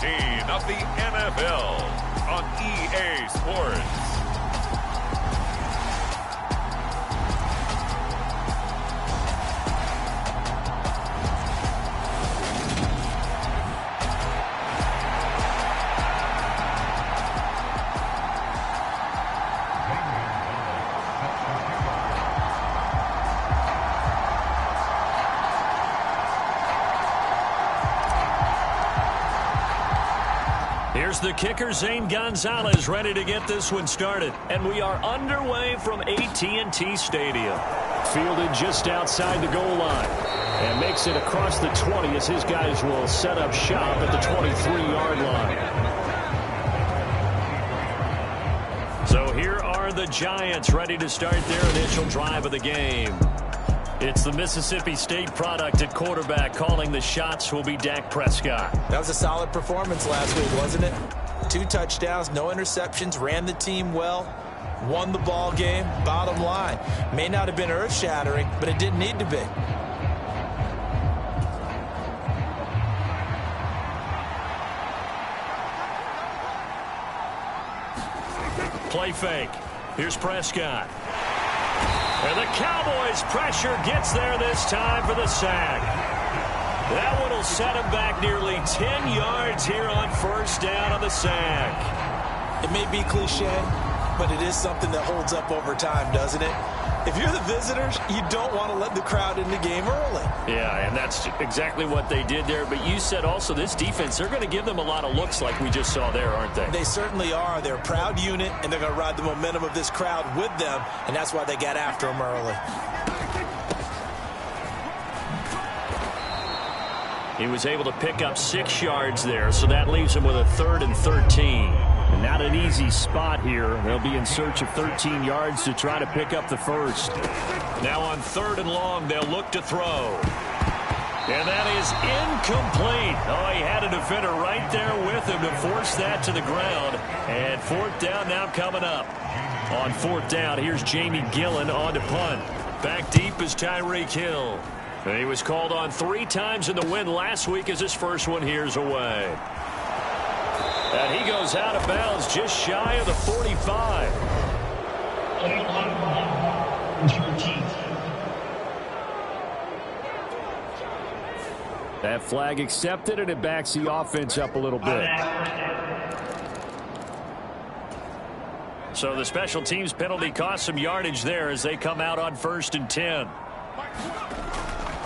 of the NFL on EA Sports. Here's the kicker, Zane Gonzalez, ready to get this one started. And we are underway from AT&T Stadium. Fielded just outside the goal line. And makes it across the 20 as his guys will set up shop at the 23-yard line. So here are the Giants ready to start their initial drive of the game. It's the Mississippi State product at quarterback. Calling the shots will be Dak Prescott. That was a solid performance last week, wasn't it? 2 touchdowns, no interceptions, ran the team well, won the ball game. Bottom line, may not have been earth-shattering, but it didn't need to be. Play fake. Here's Prescott. And the Cowboys' pressure gets there this time for the sack. That one will set him back nearly 10 yards here on first down on the sack. It may be cliche, but it is something that holds up over time, doesn't it? If you're the visitors, you don't want to let the crowd in the game early. Yeah, and that's exactly what they did there. But you said also this defense, they're going to give them a lot of looks like we just saw there, aren't they? They certainly are. They're a proud unit, and they're going to ride the momentum of this crowd with them, and that's why they got after them early. He was able to pick up 6 yards there, so that leaves him with a 3rd and 13. And not an easy spot here. They'll be in search of 13 yards to try to pick up the first. Now on 3rd and long, they'll look to throw. And that is incomplete. Oh, he had a defender right there with him to force that to the ground. And 4th down now coming up. On 4th down, here's Jamie Gillen on to punt. Back deep is Tyreek Hill. And he was called on 3 times in the win last week as his first one here's away. And he goes out of bounds just shy of the 45. That flag accepted, and it backs the offense up a little bit. So the special teams penalty cost some yardage there as they come out on 1st and 10.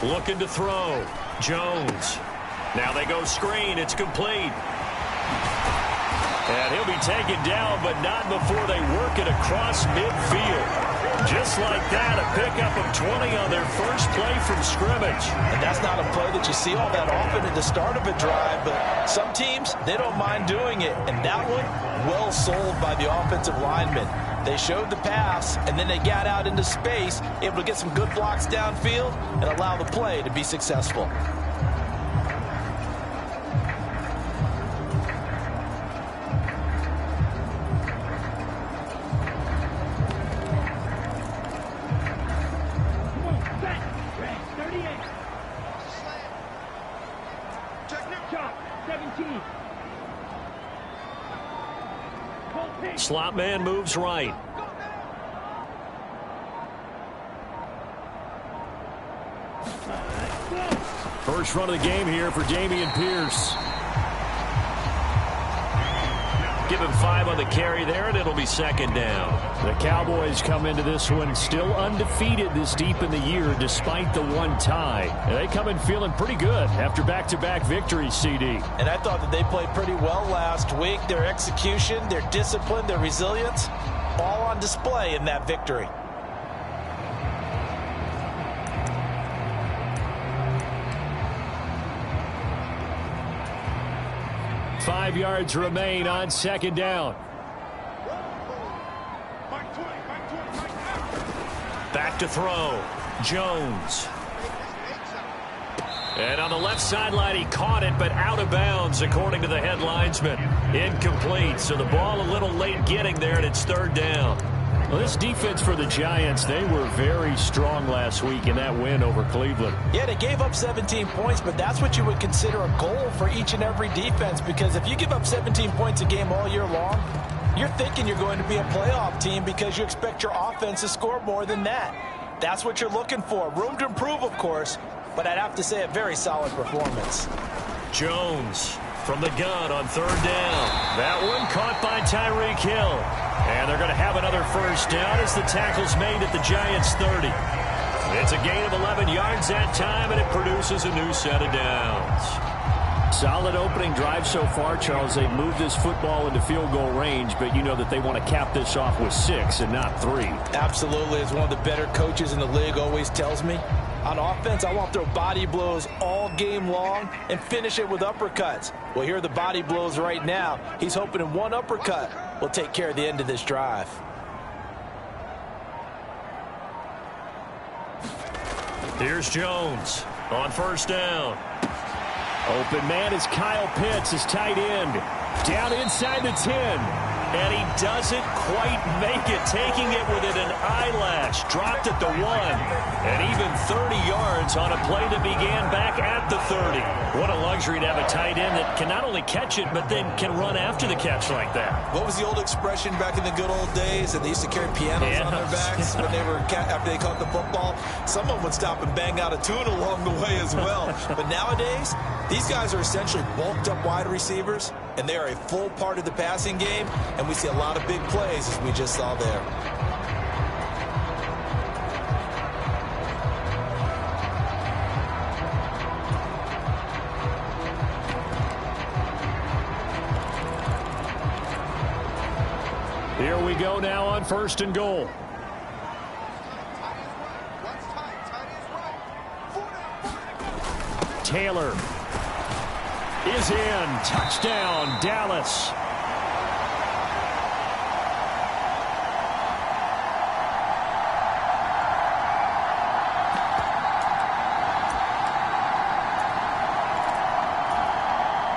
Looking to throw. Jones. Now they go screen. It's complete. And he'll be taken down, but not before they work it across midfield. Just like that, a pickup of 20 on their first play from scrimmage. And that's not a play that you see all that often at the start of a drive, but some teams, they don't mind doing it. And that one, well sold by the offensive lineman. They showed the pass, and then they got out into space, able to get some good blocks downfield and allow the play to be successful. Slot man moves right. First run of the game here for Dameon Pierce. Give him 5 on the carry there, and it'll be 2nd down. The Cowboys come into this one still undefeated this deep in the year despite the 1 tie. And they come in feeling pretty good after back-to-back victories, CD. And I thought that they played pretty well last week. Their execution, their discipline, their resilience, all on display in that victory. Five yards remain on 2nd down. Back to throw. Jones. And on the left sideline, he caught it, but out of bounds, according to the head linesman. Incomplete, so the ball a little late getting there, and it's 3rd down. Well, this defense for the Giants, they were very strong last week in that win over Cleveland. Yeah, they gave up 17 points, but that's what you would consider a goal for each and every defense, because if you give up 17 points a game all year long, you're thinking you're going to be a playoff team because you expect your offense to score more than that. That's what you're looking for. Room to improve, of course, but I'd have to say a very solid performance. Jones from the gun on third down. That one caught by Tyreek Hill. And they're going to have another first down as the tackle's made at the Giants' 30. It's a gain of 11 yards that time, and it produces a new set of downs. Solid opening drive so far, Charles. They've moved this football into field goal range, but you know that they want to cap this off with 6 and not 3. Absolutely. As one of the better coaches in the league always tells me, on offense, I want to throw body blows all game long and finish it with uppercuts. Well, here are the body blows right now. He's hoping in one uppercut will take care of the end of this drive. Here's Jones on first down. Open man is Kyle Pitts, his tight end. Down inside the 10. And he doesn't quite make it, taking it within an eyelash. Dropped at the 1. And even 30 yards on a play that began back at the 30. What a luxury to have a tight end that can not only catch it, but then can run after the catch like that. What was the old expression back in the good old days that they used to carry pianos on their backs when they were after they caught the football? Someone would stop and bang out a tune along the way as well. But nowadays, these guys are essentially bulked up wide receivers, and they are a full part of the passing game, and we see a lot of big plays as we just saw there. Here we go now on first and goal. Taylor is in. Touchdown, Dallas.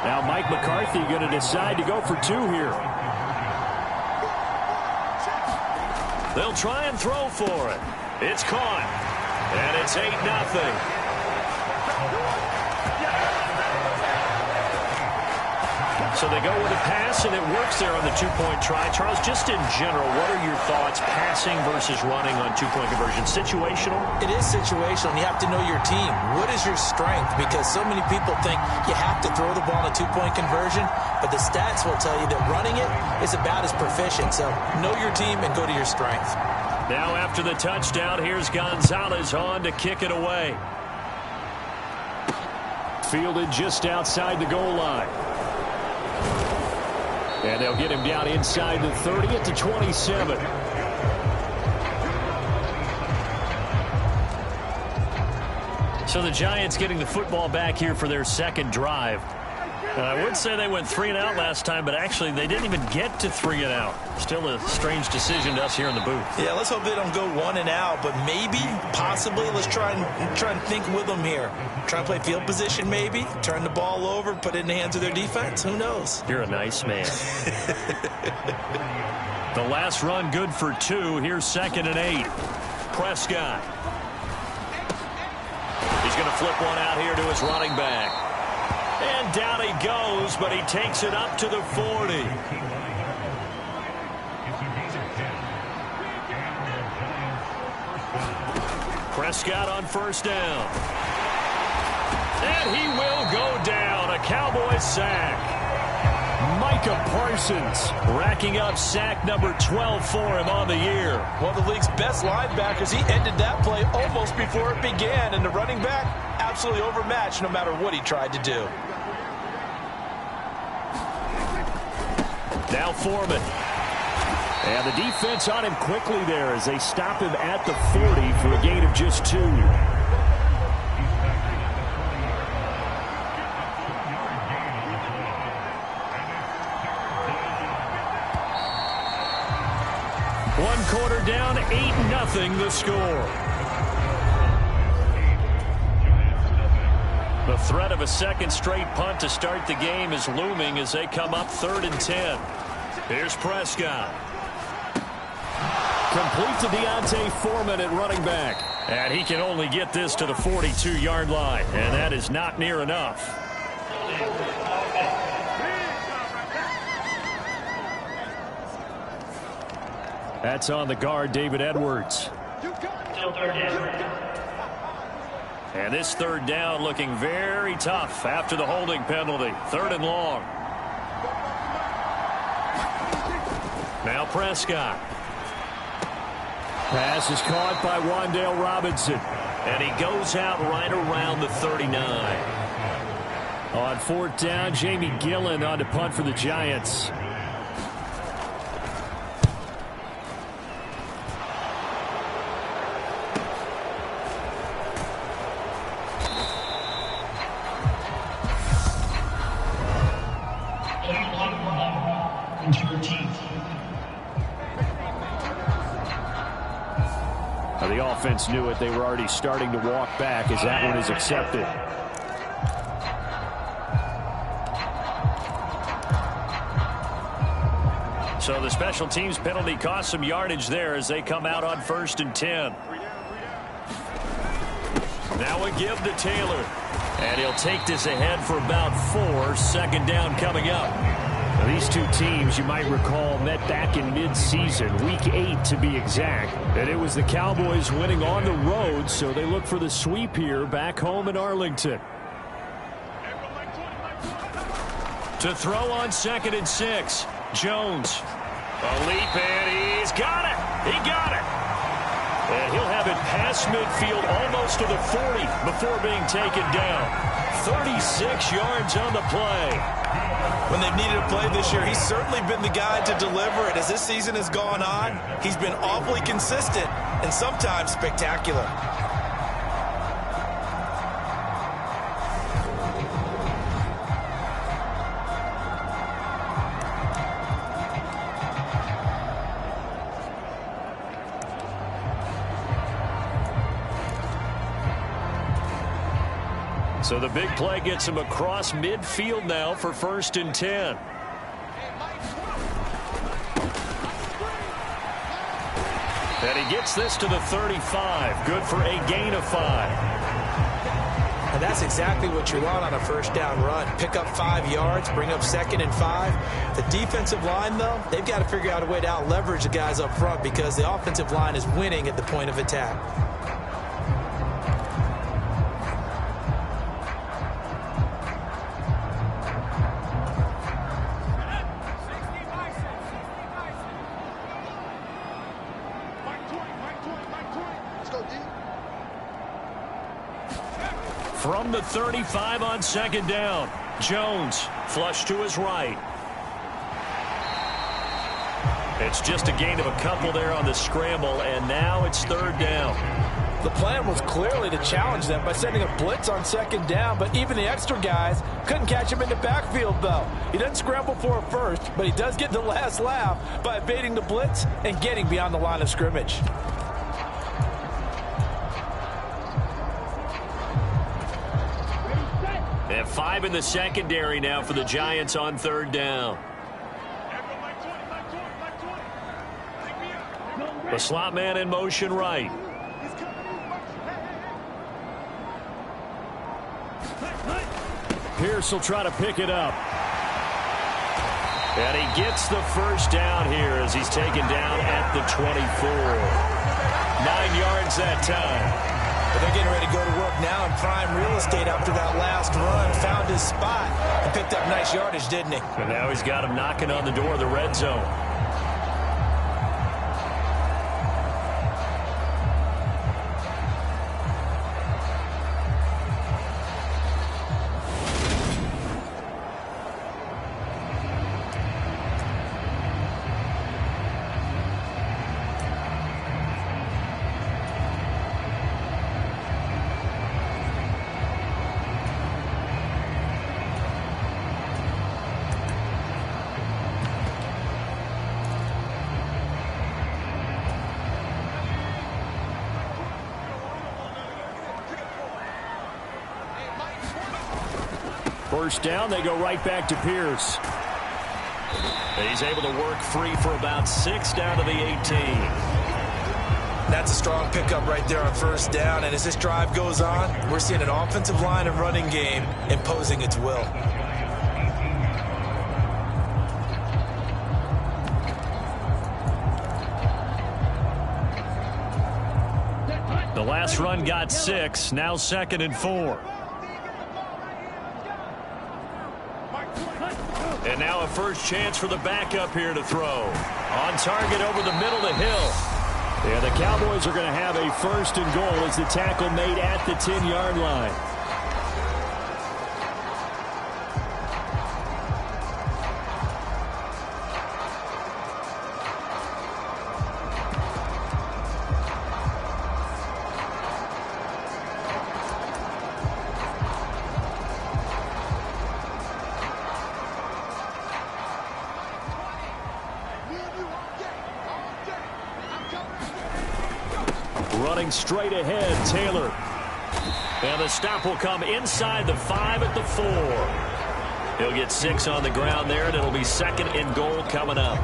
Now Mike McCarthy going to decide to go for 2 here. They'll try and throw for it. It's caught. And it's 8-0. So they go with a pass, and it works there on the 2-point try. Charles, just in general, what are your thoughts passing versus running on 2-point conversion? Situational? It is situational, and you have to know your team. What is your strength? Because so many people think you have to throw the ball in a 2-point conversion, but the stats will tell you that running it is about as proficient. So know your team and go to your strength. Now after the touchdown, here's Gonzalez on to kick it away. Fielded just outside the goal line. And they'll get him down inside the 30 at the 27. So the Giants getting the football back here for their second drive. I would say they went 3 and out last time, but actually they didn't even get to 3 and out. Still a strange decision to us here in the booth. Yeah, let's hope they don't go 1 and out, but maybe, possibly, let's try and think with them here. Try and play field position maybe, turn the ball over, put it in the hands of their defense. Who knows? You're a nice man. The last run good for 2. Here's 2nd and 8. Prescott. He's going to flip one out here to his running back. And down he goes, but he takes it up to the 40. Prescott on first down. And he will go down. A Cowboys sack. Micah Parsons racking up sack number 12 for him on the year. One of the league's best linebackers. He ended that play almost before it began, and the running back absolutely overmatched no matter what he tried to do. Now Foreman. And the defense on him quickly there as they stop him at the 40 for a gain of just 2. One quarter down, 8-0 the score. The threat of a second straight punt to start the game is looming as they come up 3rd and 10. Here's Prescott. Complete to Deontay Foreman at running back. And he can only get this to the 42-yard line. And that is not near enough. That's on the guard, David Edwards. And this third down looking very tough after the holding penalty. 3rd and long. Now Prescott. Pass is caught by Wan'Dale Robinson. And he goes out right around the 39. On 4th down, Jamie Gillen on to punt for the Giants. The offense knew it. They were already starting to walk back as that one is accepted. So the special teams penalty cost some yardage there as they come out on 1st and 10. Now a give to Taylor. And he'll take this ahead for about 4. 2nd down coming up. Now, these two teams, you might recall, met back in mid-season, week 8 to be exact. And it was the Cowboys winning on the road, so they look for the sweep here back home in Arlington. To throw on 2nd and 6, Jones. A leap, and he's got it. He got it. And he'll have it past midfield almost to the 40 before being taken down. 36 yards on the play. When they've needed a play this year, he's certainly been the guy to deliver it. As this season has gone on, he's been awfully consistent and sometimes spectacular. So the big play gets him across midfield now for 1st and 10. And he gets this to the 35. Good for a gain of 5. And that's exactly what you want on a 1st down run. Pick up 5 yards, bring up 2nd and 5. The defensive line, though, they've got to figure out a way to out-leverage the guys up front because the offensive line is winning at the point of attack. From the 35 on 2nd down, Jones flush to his right. It's just a gain of a couple there on the scramble, and now it's 3rd down. The plan was clearly to challenge them by sending a blitz on 2nd down, but even the extra guys couldn't catch him in the backfield, though. He doesn't scramble for it first, but he does get the last laugh by evading the blitz and getting beyond the line of scrimmage. They have 5 in the secondary now for the Giants on 3rd down. The slot man in motion right. Pierce will try to pick it up. And he gets the 1st down here as he's taken down at the 24. 9 yards that time. But they're getting ready to go to work now in prime real estate after that last run. Found his spot and picked up nice yardage, didn't he? And now he's got him knocking on the door of the red zone. First down, they go right back to Pierce. He's able to work free for about 6 down to the 18. That's a strong pickup right there on first down. And as this drive goes on, we're seeing an offensive line and running game imposing its will. The last run got 6. Now 2nd and 4. And now a first chance for the backup here to throw. On target over the middle to Hill. Yeah, the Cowboys are going to have a 1st and goal as the tackle made at the 10-yard line. Running straight ahead, Taylor. And the stop will come inside the 5 at the 4. He'll get 6 on the ground there, and it'll be 2nd and goal coming up.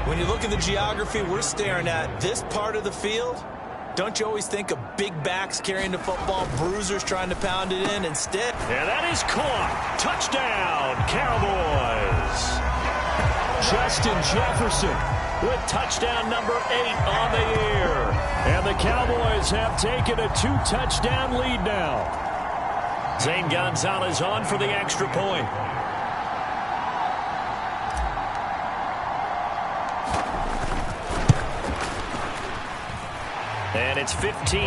When you look at the geography we're staring at, this part of the field, don't you always think of big backs carrying the football, bruisers trying to pound it in instead? And that is caught. Touchdown, Cowboys. Justin Jefferson with touchdown number 8 on the year. And the Cowboys have taken a 2-touchdown lead now. Zane Gonzalez on for the extra point. And it's 15-0.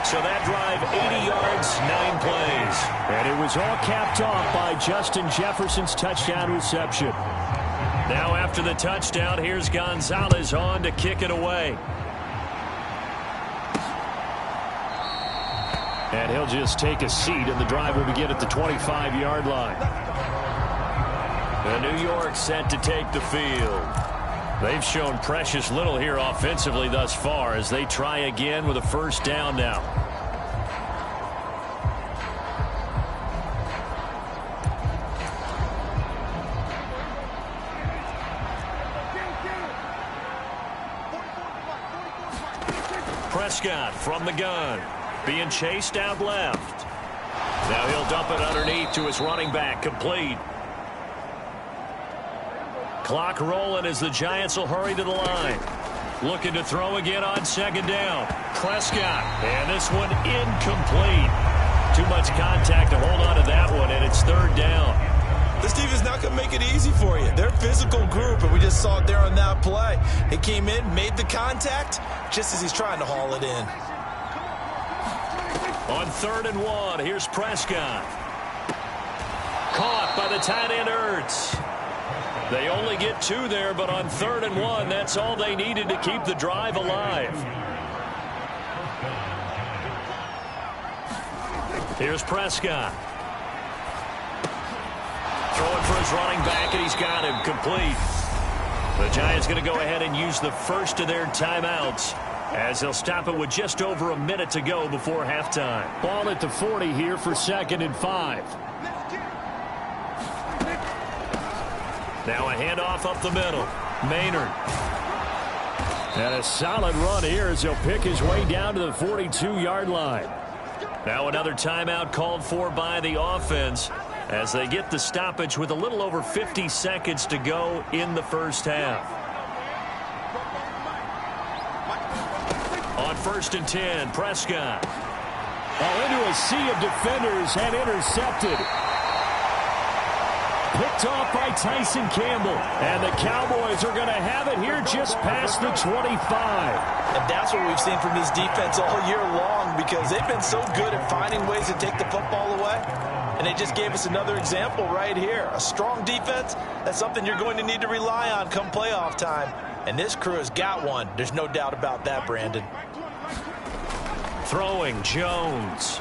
So that drive, 80 yards, 9 plays. And it was all capped off by Justin Jefferson's touchdown reception. Now after the touchdown, here's Gonzalez on to kick it away. And he'll just take a seat, and the drive will begin at the 25-yard line. And New York set to take the field. They've shown precious little here offensively thus far as they try again with a 1st down now. Prescott from the gun, being chased out left. Now he'll dump it underneath to his running back, complete. Clock rolling as the Giants will hurry to the line. Looking to throw again on 2nd down. Prescott, and this one incomplete. Too much contact to hold on to that one, and it's 3rd down. This defense not going to make it easy for you. They're a physical group, and we just saw it there on that play. He came in, made the contact, just as he's trying to haul it in. On 3rd and 1, here's Prescott. Caught by the tight end Ertz. They only get 2 there, but on 3rd and 1, that's all they needed to keep the drive alive. Here's Prescott. Throwing for his running back, and he's got him complete. The Giants going to go ahead and use the first of their timeouts as they'll stop it with just over a minute to go before halftime. Ball at the 40 here for 2nd and 5. Now a handoff up the middle. Maynard. And a solid run here as he'll pick his way down to the 42-yard line. Now another timeout called for by the offense as they get the stoppage with a little over 50 seconds to go in the 1st half. On 1st and 10, Prescott. Into a sea of defenders and intercepted. Picked off by Tyson Campbell. And the Cowboys are going to have it here just past the 25. And that's what we've seen from this defense all year long, because they've been so good at finding ways to take the football away. And they just gave us another example right here. A strong defense, that's something you're going to need to rely on come playoff time. And this crew has got one. There's no doubt about that, Brandon. Throwing, Jones.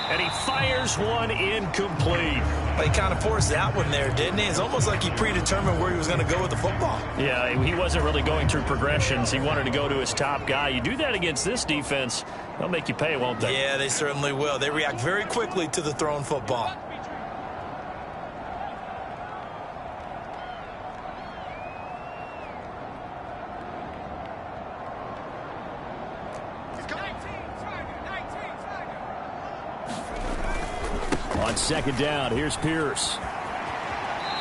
And he fires one incomplete. Well, he kind of forced that one there, didn't he? It's almost like he predetermined where he was going to go with the football. Yeah, he wasn't really going through progressions. He wanted to go to his top guy. You do that against this defense, they'll make you pay, won't they? Yeah, they certainly will. They react very quickly to the thrown football. on second down. Here's Pierce.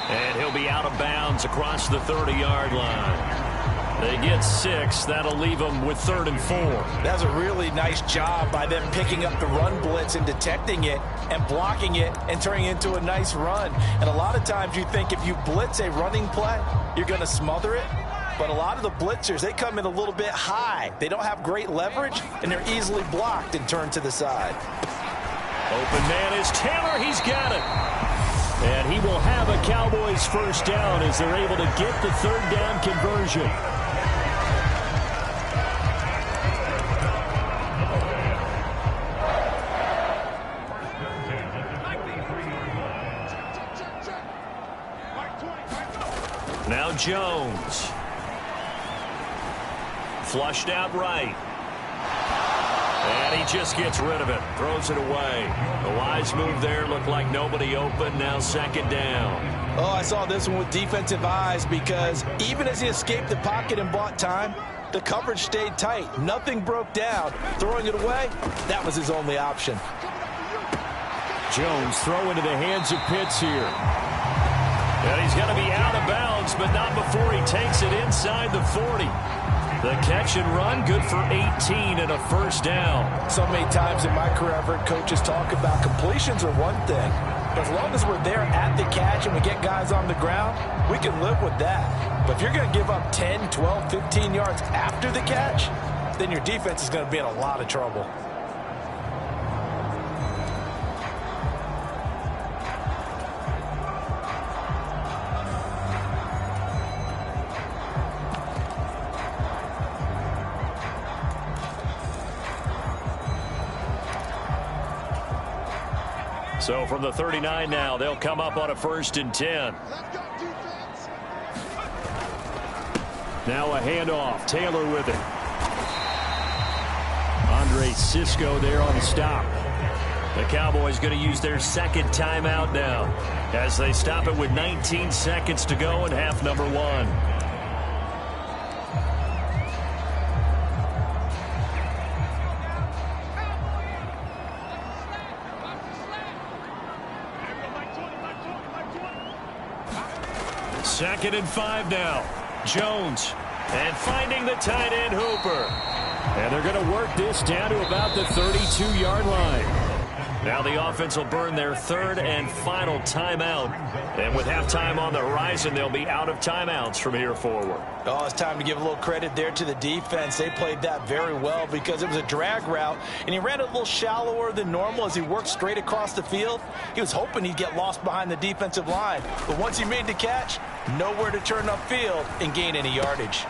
And he'll be out of bounds across the 30-yard line. They get 6. That'll leave them with 3rd and 4. That's a really nice job by them picking up the run blitz and detecting it and blocking it and turning it into a nice run. And a lot of times you think if you blitz a running play, you're going to smother it. But a lot of the blitzers, they come in a little bit high. They don't have great leverage, and they're easily blocked and turned to the side. Open man is Taylor. He's got it. And he will have a Cowboys first down as they're able to get the 3rd down conversion. Now Jones. Flushed out right. And he just gets rid of it. Throws it away. A wise move there. Looked like nobody open. Now 2nd down. Oh, I saw this one with defensive eyes because even as he escaped the pocket and bought time, the coverage stayed tight. Nothing broke down. Throwing it away, that was his only option. Jones throw into the hands of Pitts here. And he's going to be out of bounds, but not before he takes it inside the 40. The catch and run, good for 18 and a first down. So many times in my career, I've heard coaches talk about completions are one thing. But as long as we're there at the catch and we get guys on the ground, we can live with that. But if you're going to give up 10, 12, 15 yards after the catch, then your defense is going to be in a lot of trouble. So from the 39 now, they'll come up on a 1st and 10. Now a handoff. Taylor with it. Andre Cisco there on the stop. The Cowboys going to use their 2nd timeout now as they stop it with 19 seconds to go in half number 1. Second and 5 now. Jones. And finding the tight end Hooper. And they're going to work this down to about the 32-yard line. Now the offense will burn their 3rd and final timeout. And with halftime on the horizon, they'll be out of timeouts from here forward. Oh, it's time to give a little credit there to the defense. They played that very well because it was a drag route, and he ran it a little shallower than normal as he worked straight across the field. He was hoping he'd get lost behind the defensive line. But once he made the catch, nowhere to turn upfield and gain any yardage.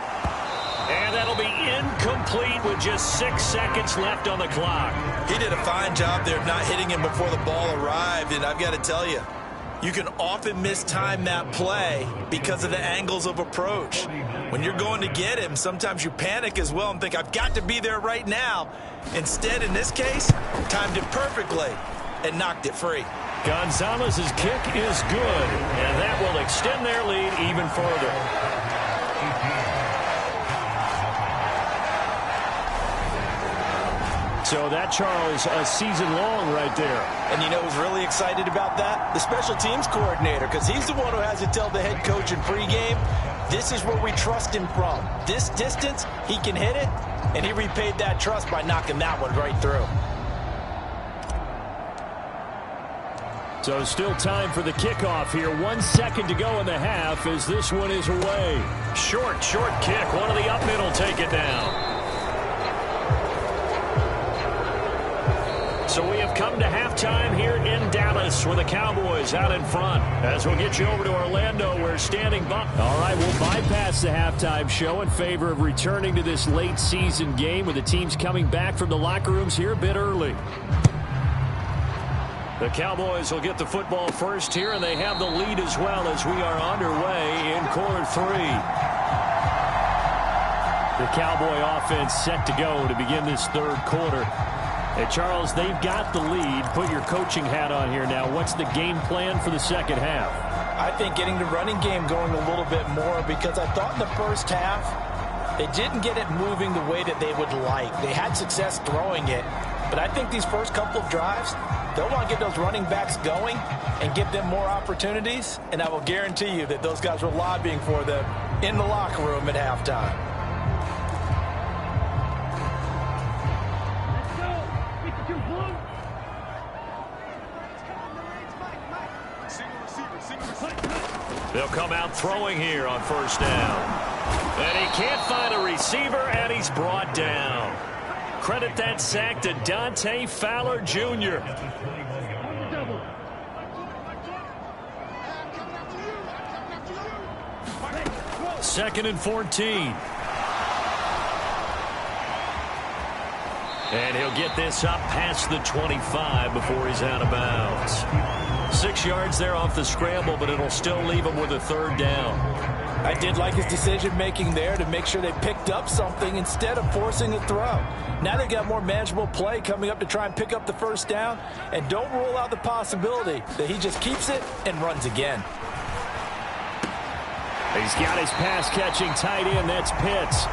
And that'll be incomplete with just 6 seconds left on the clock. He did a fine job there of not hitting him before the ball arrived, and I've got to tell you, you can often mistime that play because of the angles of approach. When you're going to get him, sometimes you panic as well and think, I've got to be there right now. Instead, in this case, timed it perfectly and knocked it free. Gonzalez's kick is good, and that will extend their lead even further. So that, Charles, a season long right there. And you know who's really excited about that? The special teams coordinator, because he's the one who has to tell the head coach in pregame, this is where we trust him from. This distance, he can hit it, and he repaid that trust by knocking that one right through. So still time for the kickoff here. 1 second to go in the half as this one is away. Short kick. One of the up middle take it down. So we have come to halftime here in Dallas with the Cowboys out in front. As we'll get you over to Orlando, we're standing by. All right, we'll bypass the halftime show in favor of returning to this late season game with the teams coming back from the locker rooms here a bit early. The Cowboys will get the football first here, and they have the lead as well as we are underway in quarter 3. The Cowboy offense set to go to begin this 3rd quarter. Hey, Charles, they've got the lead. Put your coaching hat on here now. What's the game plan for the second half? I think getting the running game going a little bit more because I thought in the first half they didn't get it moving the way that they would like. They had success throwing it, but I think these first couple of drives, They'll want to get those running backs going and give them more opportunities, and I will guarantee you that those guys were lobbying for them in the locker room at halftime. They'll come out throwing here on first down. And he can't find a receiver, and he's brought down. Credit that sack to Dante Fowler Jr. Second and 14. And he'll get this up past the 25 before he's out of bounds. 6 yards there off the scramble, but it'll still leave him with a third down. I did like his decision-making there to make sure they picked up something instead of forcing a throw. Now they got more manageable play coming up to try and pick up the first down, and don't rule out the possibility that he just keeps it and runs again. He's got his pass-catching tight end. That's Pitts.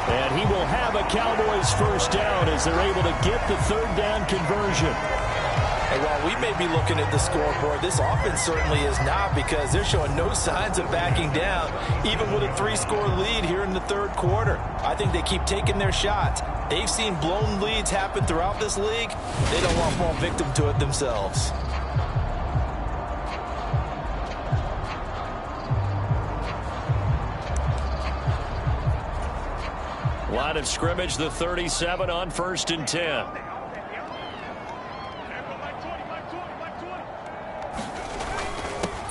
And he will have a Cowboys first down as they're able to get the third down conversion. And while we may be looking at the scoreboard, this offense certainly is not, because they're showing no signs of backing down, even with a 3-score lead here in the third quarter. I think they keep taking their shots. They've seen blown leads happen throughout this league. They don't want to fall victim to it themselves. Line of scrimmage, the 37 on 1st and 10.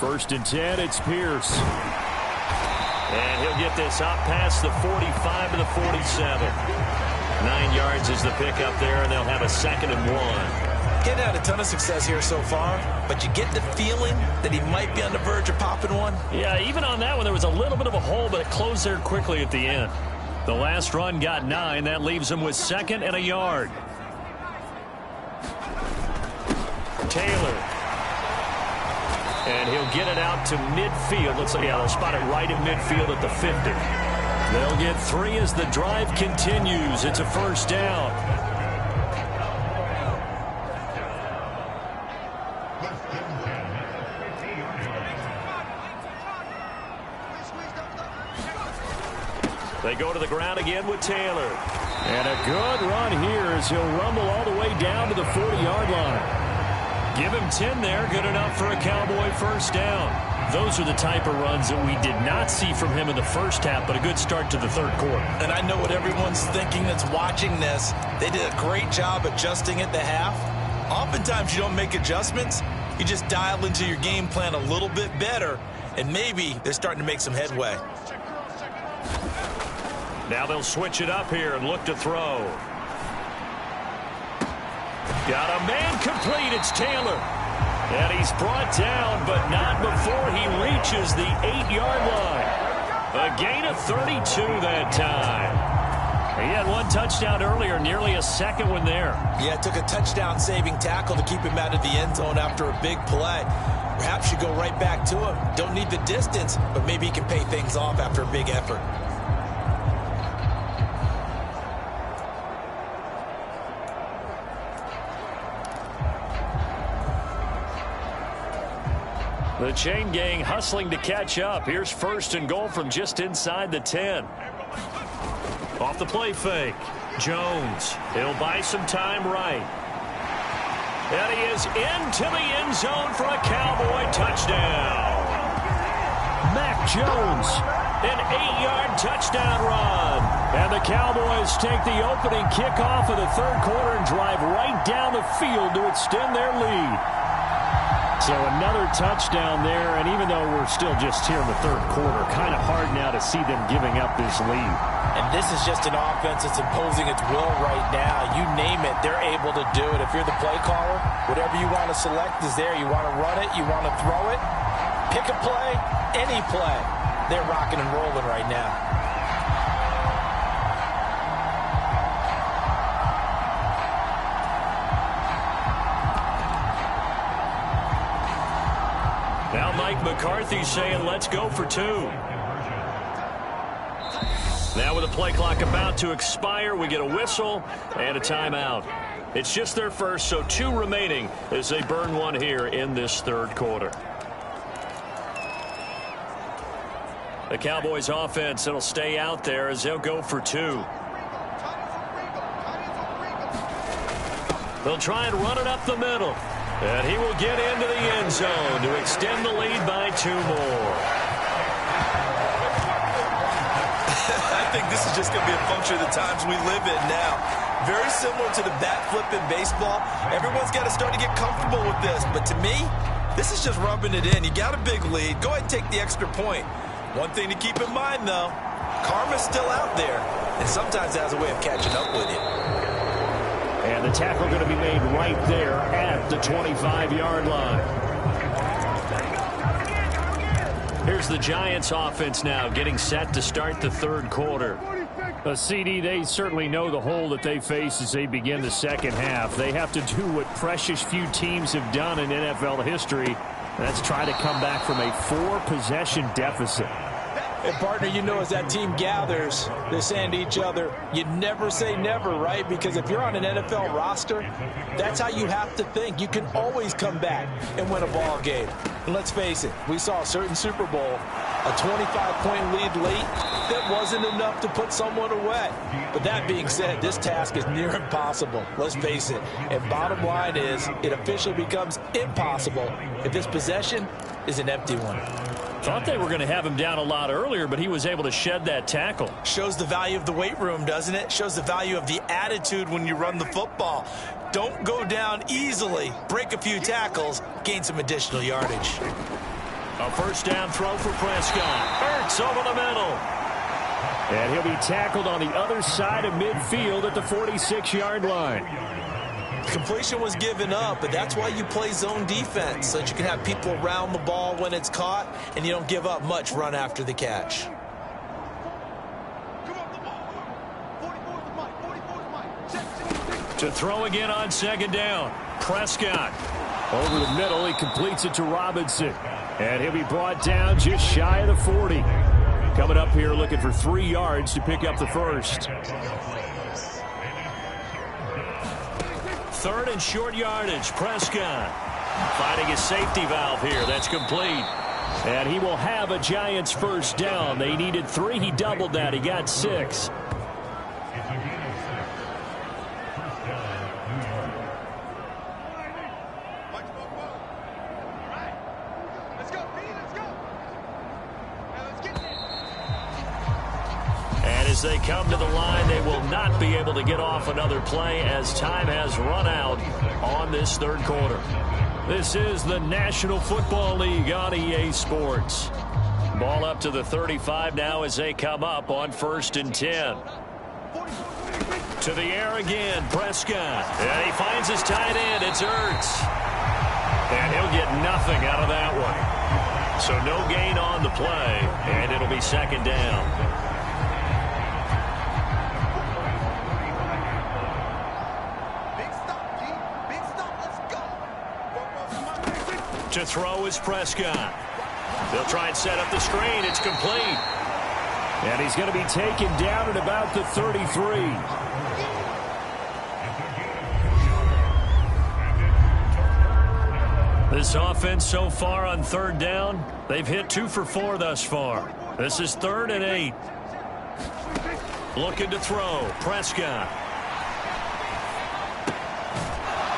First and 10, it's Pierce. And he'll get this up past the 45 to the 47. 9 yards is the pickup there, and they'll have a 2nd and 1. Getting had a ton of success here so far, but you get the feeling that he might be on the verge of popping one. Yeah, even on that one, there was a little bit of a hole, but it closed there quickly at the end. The last run got 9. That leaves him with 2nd and a yard. Taylor. And he'll get it out to midfield. Looks like, yeah, they'll spot it right at midfield at the 50. They'll get 3 as the drive continues. It's a first down. They go to the ground again with Taylor. And a good run here as he'll rumble all the way down to the 40-yard line. Give him 10 there, good enough for a Cowboy first down. Those are the type of runs that we did not see from him in the first half, but a good start to the third quarter. And I know what everyone's thinking that's watching this. They did a great job adjusting at the half. Oftentimes you don't make adjustments. You just dial into your game plan a little bit better, and maybe they're starting to make some headway. Now they'll switch it up here and look to throw. Got a man complete. It's Taylor. And he's brought down, but not before he reaches the 8-yard line. A gain of 32 that time. He had one touchdown earlier, nearly a second one there. Yeah, it took a touchdown-saving tackle to keep him out of the end zone after a big play. Perhaps you go right back to him. Don't need the distance, but maybe he can pay things off after a big effort. The chain gang hustling to catch up. Here's 1st and goal from just inside the 10. Off the play fake. Jones. He'll buy some time right. And he is into the end zone for a Cowboy touchdown. Mac Jones, an 8-yard touchdown run. And the Cowboys take the opening kickoff of the third quarter and drive right down the field to extend their lead. So another touchdown there, and even though we're still just here in the third quarter, kind of hard now to see them giving up this lead. And this is just an offense that's imposing its will right now. You name it, they're able to do it. If you're the play caller, whatever you want to select is there. You want to run it, you want to throw it, pick a play, any play. They're rocking and rolling right now. Now Mike McCarthy saying, let's go for 2. Now with the play clock about to expire, we get a whistle and a timeout. It's just their first, so 2 remaining as they burn one here in this third quarter. The Cowboys offense, it'll stay out there as they'll go for 2. They'll try and run it up the middle. And he will get into the end zone to extend the lead by 2 more. I think this is just going to be a function of the times we live in now. Very similar to the bat flip in baseball. Everyone's got to start to get comfortable with this. But to me, this is just rubbing it in. You got a big lead. Go ahead and take the extra point. One thing to keep in mind, though, karma's still out there. And sometimes it has a way of catching up with you. And the tackle going to be made right there at the 25-yard line. Here's the Giants offense now getting set to start the third quarter. CD, they certainly know the hole that they face as they begin the second half. They have to do what precious few teams have done in NFL history. That's try to come back from a 4-possession deficit. And, partner, you know, as that team gathers, they're saying to each other, you never say never, right? Because if you're on an NFL roster, that's how you have to think. You can always come back and win a ball game. And let's face it, we saw a certain Super Bowl, a 25-point lead late that wasn't enough to put someone away. But that being said, this task is near impossible. Let's face it. And bottom line is, it officially becomes impossible if this possession is an empty one. Thought they were going to have him down a lot earlier, but he was able to shed that tackle. Shows the value of the weight room, doesn't it? Shows the value of the attitude when you run the football. Don't go down easily. Break a few tackles. Gain some additional yardage. A first down throw for Prescott. Hurts over the middle. And he'll be tackled on the other side of midfield at the 46-yard line. Completion was given up, but that's why you play zone defense, so that you can have people around the ball when it's caught, and you don't give up much run after the catch. To throw again on second down. Prescott. Over the middle, he completes it to Robinson. And he'll be brought down just shy of the 40. Coming up here looking for 3 yards to pick up the first. Third and short yardage. Prescott finding his safety valve here. That's complete. And he will have a Giants first down. They needed 3. He doubled that. He got 6. As they come to the line, they will not be able to get off another play as time has run out on this third quarter. This is the National Football League on EA Sports. Ball up to the 35 now as they come up on 1st and 10. To the air again, Prescott. And he finds his tight end. It's Ertz. And he'll get nothing out of that one. So no gain on the play, and it'll be second down. To throw is Prescott. They'll try and set up the screen. It's complete. And he's going to be taken down at about the 33. This offense so far on third down, they've hit 2 for 4 thus far. This is 3rd and 8. Looking to throw. Prescott.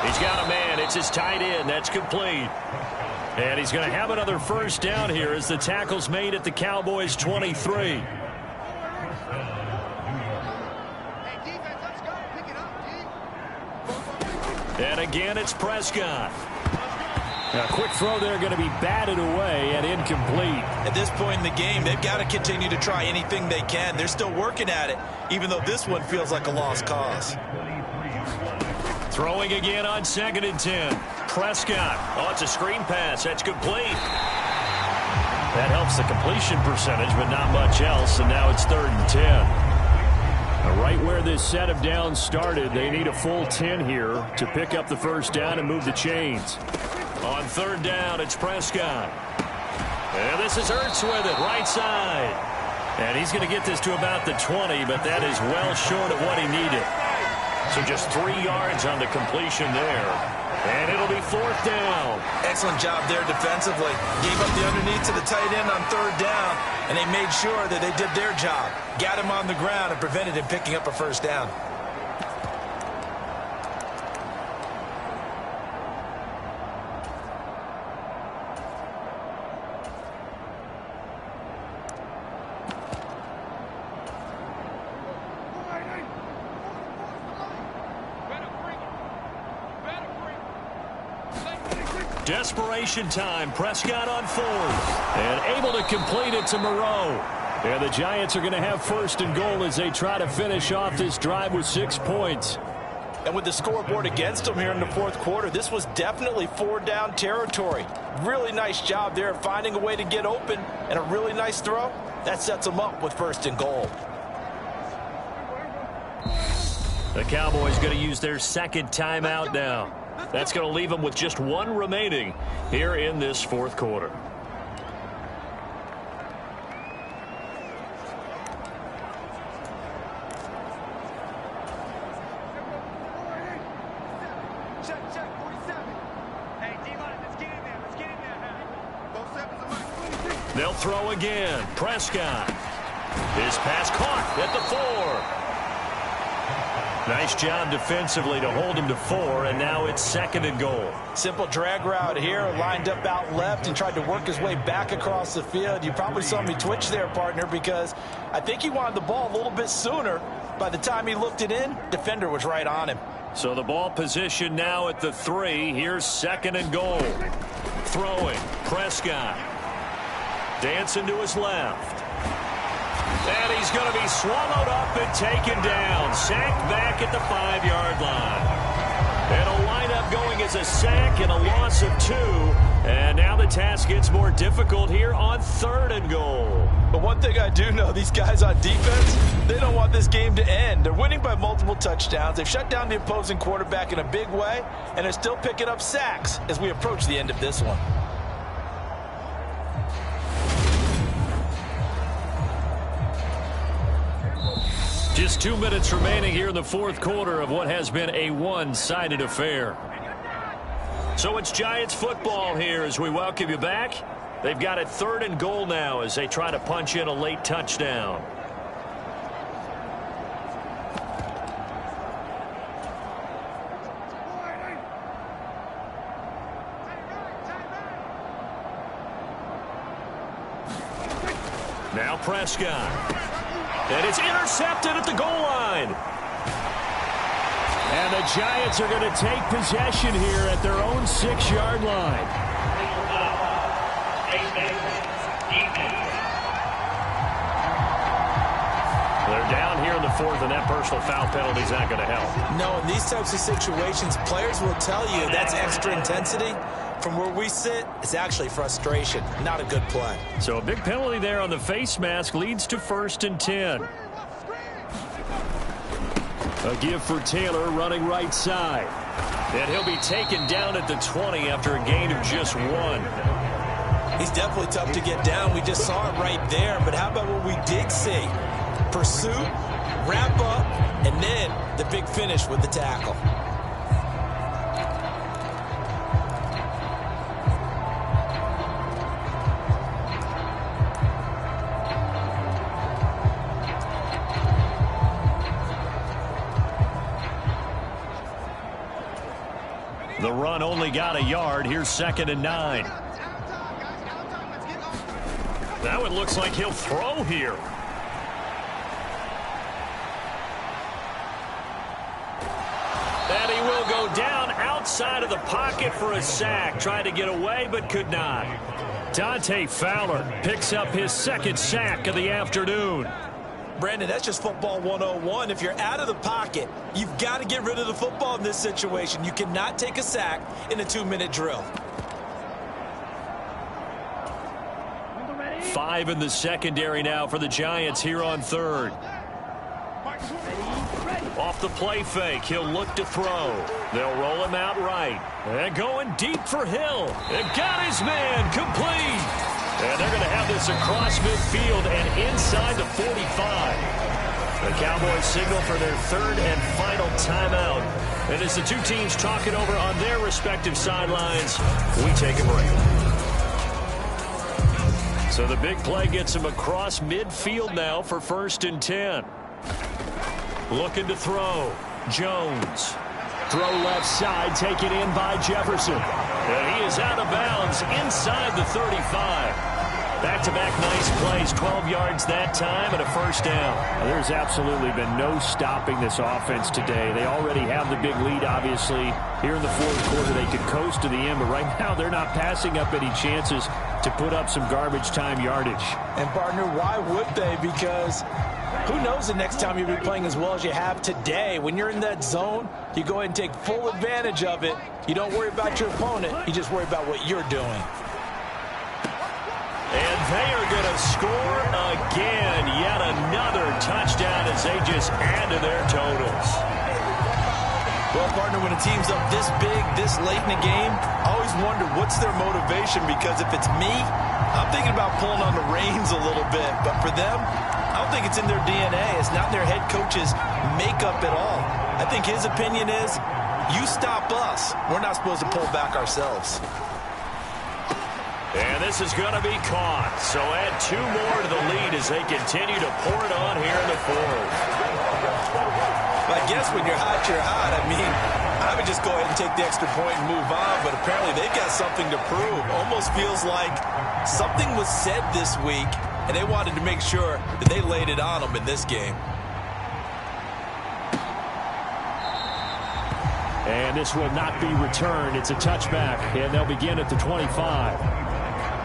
He's got a man. It's his tight end. That's complete. And he's going to have another first down here as the tackle's made at the Cowboys' 23. And again, it's Prescott. A quick throw there going to be batted away and incomplete. At this point in the game, they've got to continue to try anything they can. They're still working at it, even though this one feels like a lost cause. Throwing again on 2nd and 10. Prescott. Oh, it's a screen pass. That's complete. That helps the completion percentage, but not much else. And now it's 3rd and 10. Right where this set of downs started, they need a full 10 here to pick up the first down and move the chains. On 3rd down, it's Prescott. And this is Ertz with it, right side. And he's going to get this to about the 20, but that is well short of what he needed. So just 3 yards on the completion there. And it'll be 4th down. Excellent job there defensively. Gave up the underneath to the tight end on 3rd down, and they made sure that they did their job. Got him on the ground and prevented him picking up a 1st down. Desperation time. Prescott on 4th. And able to complete it to Moreau. And the Giants are going to have 1st and goal as they try to finish off this drive with 6 points. And with the scoreboard against them here in the 4th quarter, this was definitely 4-down territory. Really nice job there finding a way to get open, and a really nice throw. That sets them up with 1st and goal. The Cowboys going to use their 2nd timeout now. That's going to leave them with just 1 remaining here in this 4th quarter. They'll throw again. Prescott. His pass caught at the 4. Nice job defensively to hold him to 4, and now it's 2nd and goal. Simple drag route here, lined up out left and tried to work his way back across the field. You probably saw me twitch there, partner, because I think he wanted the ball a little bit sooner. By the time he looked it in, defender was right on him. So the ball position now at the 3. Here's 2nd and goal. Throwing. Prescott. Dancing to his left. And he's going to be swallowed up and taken down. Sacked back at the 5-yard line. It'll wind up going as a sack and a loss of 2. And now the task gets more difficult here on 3rd and goal. But one thing I do know, these guys on defense, they don't want this game to end. They're winning by multiple touchdowns. They've shut down the opposing quarterback in a big way, and they're still picking up sacks as we approach the end of this one. Just 2 minutes remaining here in the 4th quarter of what has been a one-sided affair. So it's Giants football here as we welcome you back. They've got it 3rd and goal now as they try to punch in a late touchdown. Now Prescott. And it's intercepted at the goal line. And the Giants are going to take possession here at their own 6-yard line. They're down here in the 4th, and that personal foul penalty is not going to help. No, in these types of situations, players will tell you that's extra intensity. From where we sit, it's actually frustration. Not a good play. So a big penalty there on the face mask leads to 1st and 10. A give for Taylor running right side. And he'll be taken down at the 20 after a gain of just 1. He's definitely tough to get down. We just saw it right there. But how about what we did see? Pursuit, wrap up, and then the big finish with the tackle. The run only got a yard. Here's 2nd and 9. Now it looks like he'll throw here. And he will go down outside of the pocket for a sack. Tried to get away, but could not. Dante Fowler picks up his 2nd sack of the afternoon. Brandon, that's just football 101. If you're out of the pocket, you've got to get rid of the football in this situation. You cannot take a sack in a 2-minute drill. 5 in the secondary now for the Giants here on 3rd. Off the play fake, he'll look to throw. They'll roll him out right. And going deep for Hill. And got his man complete. And they're going to have this across midfield and inside the 45. The Cowboys signal for their third and final timeout. And as the two teams talk it over on their respective sidelines, we take a break. So the big play gets him across midfield now for 1st and 10. Looking to throw. Jones. Throw left side, taken in by Jefferson. And he is out of bounds inside the 35. Back-to-back nice plays, 12 yards that time and a 1st down. There's absolutely been no stopping this offense today. They already have the big lead, obviously. Here in the 4th quarter, they could coast to the end, but right now they're not passing up any chances to put up some garbage time yardage. And, partner, why would they? Because who knows the next time you'll be playing as well as you have today. When you're in that zone, you go ahead and take full advantage of it. You don't worry about your opponent. You just worry about what you're doing. And they are going to score again. Yet another touchdown as they just add to their totals. Well, partner, when a team's up this big, this late in the game, I always wonder what's their motivation, because if it's me, I'm thinking about pulling on the reins a little bit. But for them, I don't think it's in their DNA. It's not in their head coach's makeup at all. I think his opinion is, you stop us, we're not supposed to pull back ourselves. And this is going to be caught. So add 2 more to the lead as they continue to pour it on here in the 4th. I guess when you're hot, you're hot. I mean, I would just go ahead and take the extra point and move on, but apparently they've got something to prove. Almost feels like something was said this week, and they wanted to make sure that they laid it on them in this game. And this will not be returned. It's a touchback, and they'll begin at the 25.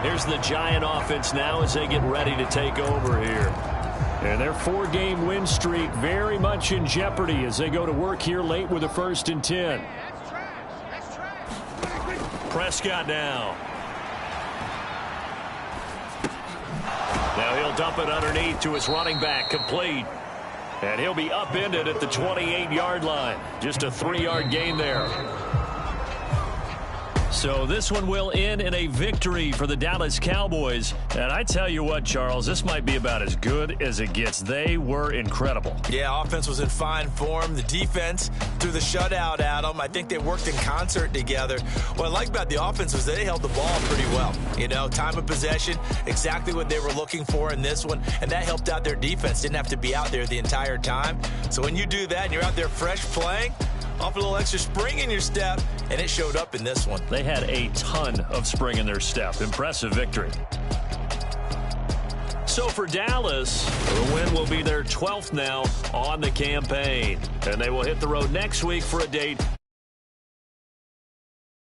Here's the Giant offense now as they get ready to take over here. And their 4-game win streak very much in jeopardy as they go to work here late with a 1st and 10. Prescott now. Now he'll dump it underneath to his running back, complete. And he'll be upended at the 28-yard line. Just a 3-yard gain there. So this one will end in a victory for the Dallas Cowboys. And I tell you what, Charles, this might be about as good as it gets. They were incredible. Yeah, offense was in fine form. The defense threw the shutout at them. I think they worked in concert together. What I like about the offense was they held the ball pretty well. You know, time of possession, exactly what they were looking for in this one. And that helped out their defense. Didn't have to be out there the entire time. So when you do that and you're out there fresh playing, off a little extra spring in your step, and it showed up in this one. They had a ton of spring in their step. Impressive victory. So for Dallas, the win will be their 12th now on the campaign. And they will hit the road next week for a date